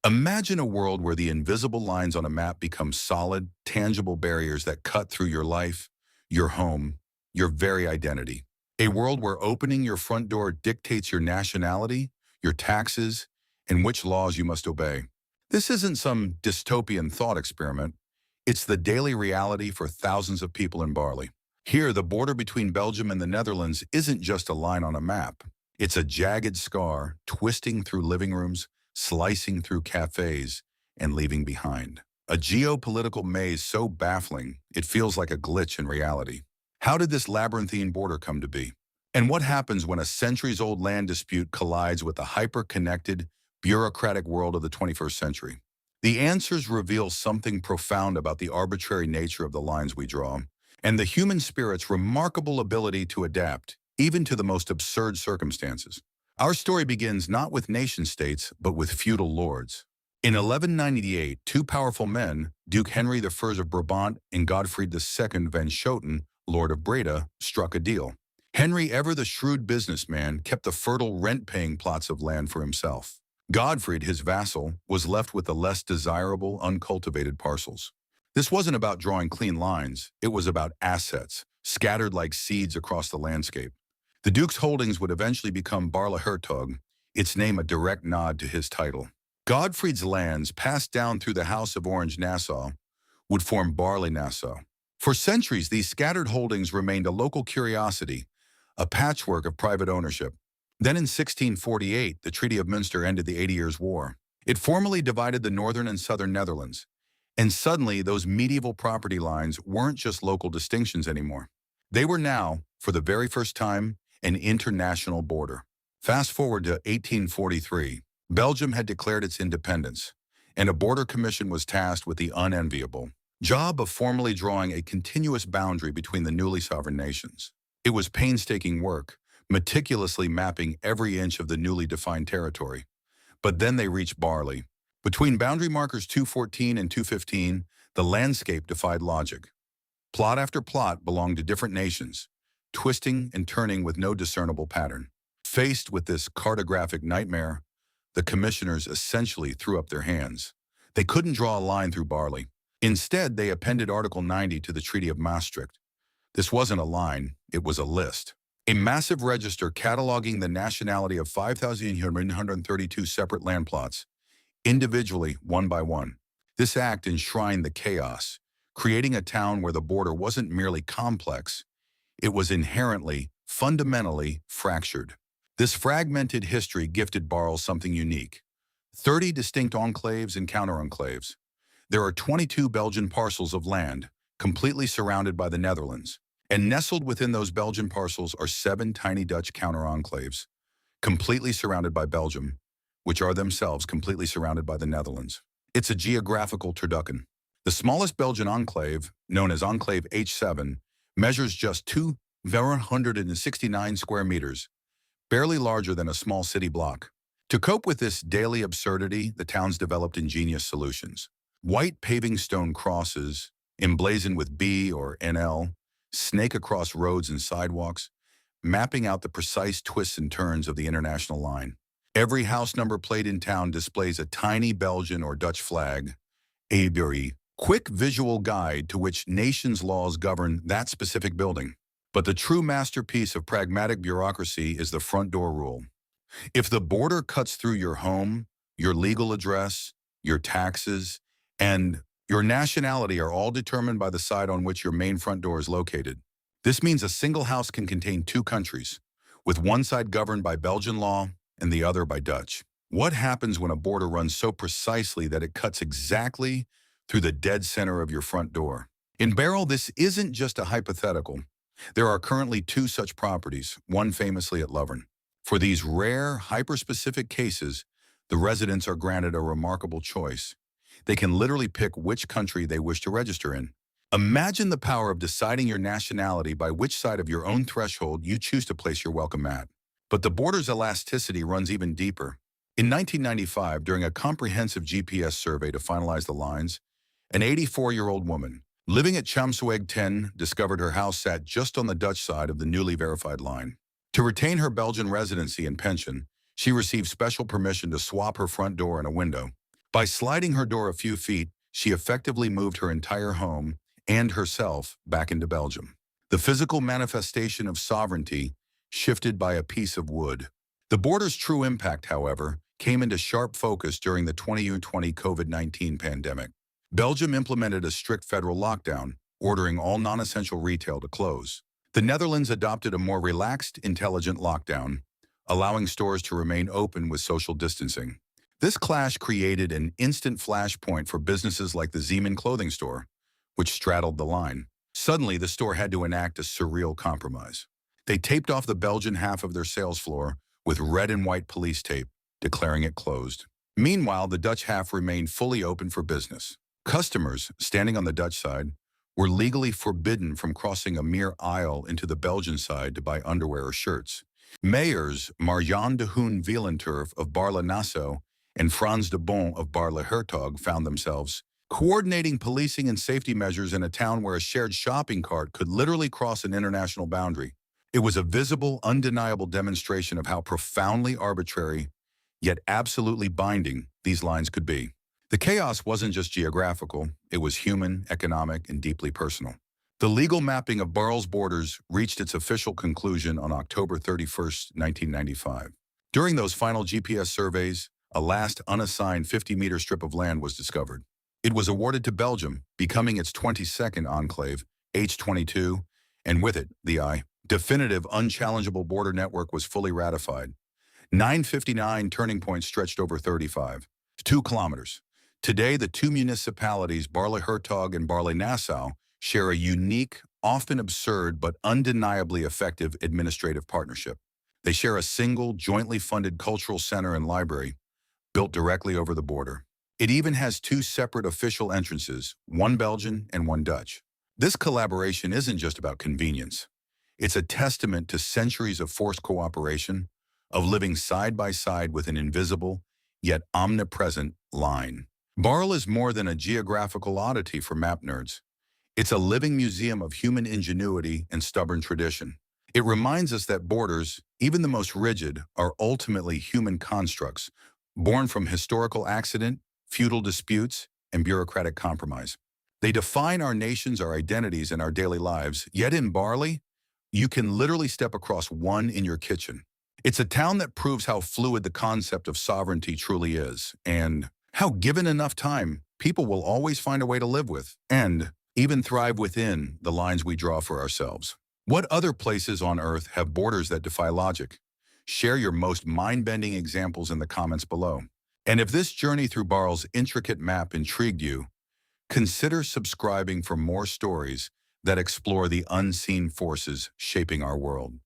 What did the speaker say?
Imagine a world where the invisible lines on a map become solid, tangible barriers that cut through your life, your home, your very identity. A world where opening your front door dictates your nationality, your taxes, and which laws you must obey. This isn't some dystopian thought experiment. It's the daily reality for thousands of people in Baarle. Here, the border between Belgium and the Netherlands isn't just a line on a map. It's a jagged scar twisting through living rooms, slicing through cafes, and leaving behind. A geopolitical maze so baffling, it feels like a glitch in reality. How did this labyrinthine border come to be? And what happens when a centuries-old land dispute collides with the hyper-connected, bureaucratic world of the 21st century? The answers reveal something profound about the arbitrary nature of the lines we draw, and the human spirit's remarkable ability to adapt, even to the most absurd circumstances. Our story begins not with nation-states, but with feudal lords. In 1198, two powerful men, Duke Henry I of Brabant and Godfried II van Schoten, Lord of Breda, struck a deal. Henry, ever the shrewd businessman, kept the fertile rent-paying plots of land for himself. Godfried, his vassal, was left with the less desirable, uncultivated parcels. This wasn't about drawing clean lines, it was about assets, scattered like seeds across the landscape. The Duke's holdings would eventually become Baarle-Hertog, its name a direct nod to his title. Godfried's lands, passed down through the House of Orange-Nassau, would form Baarle-Nassau. For centuries, these scattered holdings remained a local curiosity, a patchwork of private ownership. Then in 1648, the Treaty of Münster ended the 80 Years' War. It formally divided the northern and southern Netherlands. And suddenly, those medieval property lines weren't just local distinctions anymore. They were now, for the very first time, an international border. Fast forward to 1843, Belgium had declared its independence, and a border commission was tasked with the unenviable job of formally drawing a continuous boundary between the newly sovereign nations. It was painstaking work, meticulously mapping every inch of the newly defined territory. But then they reached Baarle. Between boundary markers 214 and 215, the landscape defied logic. Plot after plot belonged to different nations, twisting and turning with no discernible pattern. Faced with this cartographic nightmare, the commissioners essentially threw up their hands. They couldn't draw a line through Baarle. Instead, they appended Article 90 to the Treaty of Maastricht. This wasn't a line, it was a list. A massive register cataloging the nationality of 5,132 separate land plots, individually, one by one. This act enshrined the chaos, creating a town where the border wasn't merely complex, it was inherently, fundamentally fractured. This fragmented history gifted Baarle something unique: 30 distinct enclaves and counter-enclaves. There are 22 Belgian parcels of land, completely surrounded by the Netherlands. And nestled within those Belgian parcels are 7 tiny Dutch counter-enclaves, completely surrounded by Belgium, which are themselves completely surrounded by the Netherlands. It's a geographical turducken. The smallest Belgian enclave, known as Enclave H7, measures just 269 square meters, barely larger than a small city block. To cope with this daily absurdity, the towns developed ingenious solutions. White paving stone crosses, emblazoned with B or NL, snake across roads and sidewalks, mapping out the precise twists and turns of the international line. Every house number plate in town displays a tiny Belgian or Dutch flag, a very quick visual guide to which nations' laws govern that specific building. But the true masterpiece of pragmatic bureaucracy is the front door rule. If the border cuts through your home, your legal address, your taxes, and your nationality are all determined by the side on which your main front door is located. This means a single house can contain two countries, with one side governed by Belgian law and the other by Dutch. What happens when a border runs so precisely that it cuts exactly through the dead center of your front door? In Baarle, this isn't just a hypothetical. There are currently 2 such properties, one famously at Loveren. For these rare, hyper-specific cases, the residents are granted a remarkable choice. They can literally pick which country they wish to register in. Imagine the power of deciding your nationality by which side of your own threshold you choose to place your welcome mat. But the border's elasticity runs even deeper. In 1995, during a comprehensive GPS survey to finalize the lines, an 84-year-old woman living at Chamsweg 10 discovered her house sat just on the Dutch side of the newly verified line. To retain her Belgian residency and pension, she received special permission to swap her front door and a window. By sliding her door a few feet, she effectively moved her entire home and herself back into Belgium. The physical manifestation of sovereignty shifted by a piece of wood. The border's true impact, however, came into sharp focus during the 2020 COVID-19 pandemic. Belgium implemented a strict federal lockdown, ordering all non-essential retail to close. The Netherlands adopted a more relaxed, intelligent lockdown, allowing stores to remain open with social distancing. This clash created an instant flashpoint for businesses like the Zeeman clothing store, which straddled the line. Suddenly, the store had to enact a surreal compromise. They taped off the Belgian half of their sales floor with red and white police tape, declaring it closed. Meanwhile, the Dutch half remained fully open for business. Customers, standing on the Dutch side, were legally forbidden from crossing a mere aisle into the Belgian side to buy underwear or shirts. Mayors Marjan de Hoen Wielenturf of Baarle-Nassau and Frans de Bon of Baarle-Hertog found themselves coordinating policing and safety measures in a town where a shared shopping cart could literally cross an international boundary. It was a visible, undeniable demonstration of how profoundly arbitrary, yet absolutely binding, these lines could be. The chaos wasn't just geographical, it was human, economic, and deeply personal. The legal mapping of Baarle's borders reached its official conclusion on October 31, 1995. During those final GPS surveys, a last unassigned 50-meter strip of land was discovered. It was awarded to Belgium, becoming its 22nd enclave, H22, and with it, the definitive, unchallengeable border network was fully ratified. 959 turning points stretched over 2 kilometers. Today, the two municipalities, Baarle-Hertog and Baarle-Nassau, share a unique, often absurd, but undeniably effective administrative partnership. They share a single, jointly funded cultural center and library, built directly over the border. It even has two separate official entrances, one Belgian and one Dutch. This collaboration isn't just about convenience. It's a testament to centuries of forced cooperation, of living side by side with an invisible, yet omnipresent line. Baarle is more than a geographical oddity for map nerds. It's a living museum of human ingenuity and stubborn tradition. It reminds us that borders, even the most rigid, are ultimately human constructs, born from historical accident, feudal disputes, and bureaucratic compromise. They define our nations, our identities, and our daily lives, yet in Baarle, you can literally step across one in your kitchen. It's a town that proves how fluid the concept of sovereignty truly is, and how, given enough time, people will always find a way to live with, and even thrive within, the lines we draw for ourselves. What other places on Earth have borders that defy logic? Share your most mind-bending examples in the comments below. And if this journey through Baarle's intricate map intrigued you, consider subscribing for more stories that explore the unseen forces shaping our world.